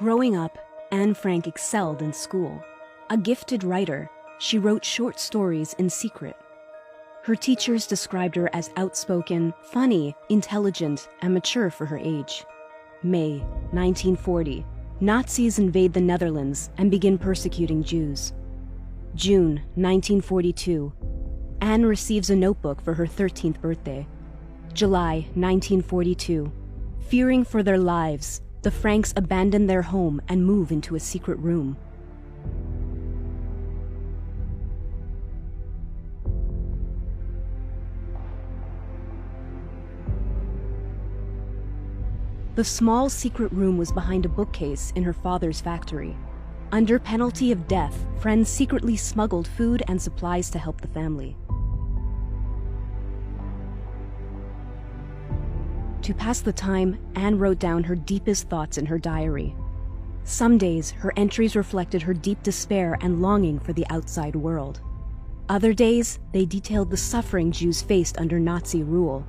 Growing up, Anne Frank excelled in school. A gifted writer, she wrote short stories in secret. Her teachers described her as outspoken, funny, intelligent, and mature for her age. May 1940, Nazis invade the Netherlands and begin persecuting Jews. June 1942, Anne receives a notebook for her 13th birthday. July 1942, fearing for their lives, the Franks abandon their home and move into a secret room. The small secret room was behind a bookcase in her father's factory. Under penalty of death, friends secretly smuggled food and supplies to help the family. To pass the time, Anne wrote down her deepest thoughts in her diary. Some days, her entries reflected her deep despair and longing for the outside world. Other days, they detailed the suffering Jews faced under Nazi rule.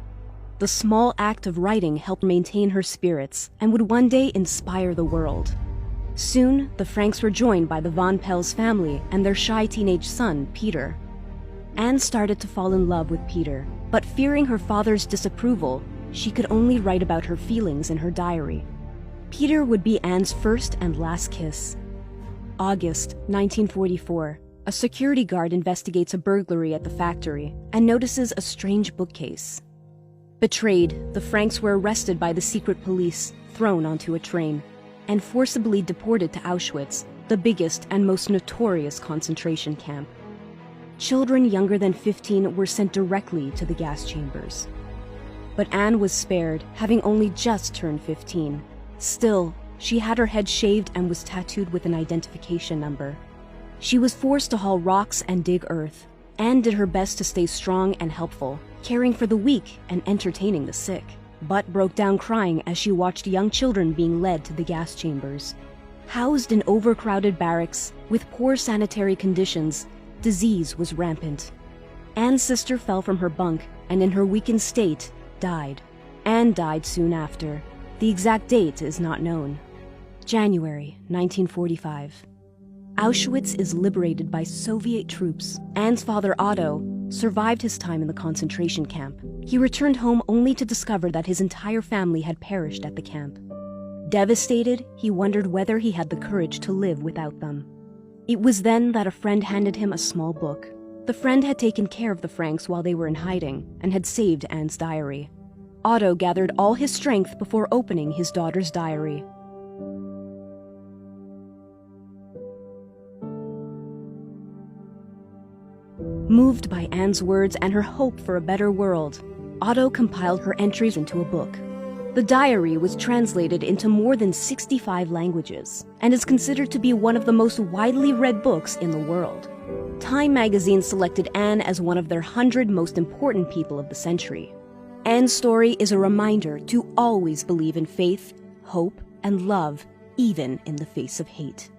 The small act of writing helped maintain her spirits and would one day inspire the world. Soon, the Franks were joined by the von Pels family and their shy teenage son, Peter. Anne started to fall in love with Peter, but fearing her father's disapproval, she could only write about her feelings in her diary. Peter would be Anne's first and last kiss. August 1944, a security guard investigates a burglary at the factory and notices a strange bookcase. Betrayed, the Franks were arrested by the secret police, thrown onto a train, and forcibly deported to Auschwitz, the biggest and most notorious concentration camp. Children younger than 15 were sent directly to the gas chambers. But Anne was spared, having only just turned 15. Still, she had her head shaved and was tattooed with an identification number. She was forced to haul rocks and dig earth. Anne did her best to stay strong and helpful, caring for the weak and entertaining the sick, but broke down crying as she watched young children being led to the gas chambers. Housed in overcrowded barracks, with poor sanitary conditions, disease was rampant. Anne's sister fell from her bunk and in her weakened state, died. Anne died soon after. The exact date is not known. January 1945. Auschwitz is liberated by Soviet troops. Anne's father, Otto, survived his time in the concentration camp. He returned home only to discover that his entire family had perished at the camp. Devastated, he wondered whether he had the courage to live without them. It was then that a friend handed him a small book. The friend had taken care of the Franks while they were in hiding and had saved Anne's diary. Otto gathered all his strength before opening his daughter's diary. Moved by Anne's words and her hope for a better world, Otto compiled her entries into a book. The diary was translated into more than 65 languages and is considered to be one of the most widely read books in the world. Time magazine selected Anne as one of their 100 most important people of the century. Anne's story is a reminder to always believe in faith, hope, and love, even in the face of hate.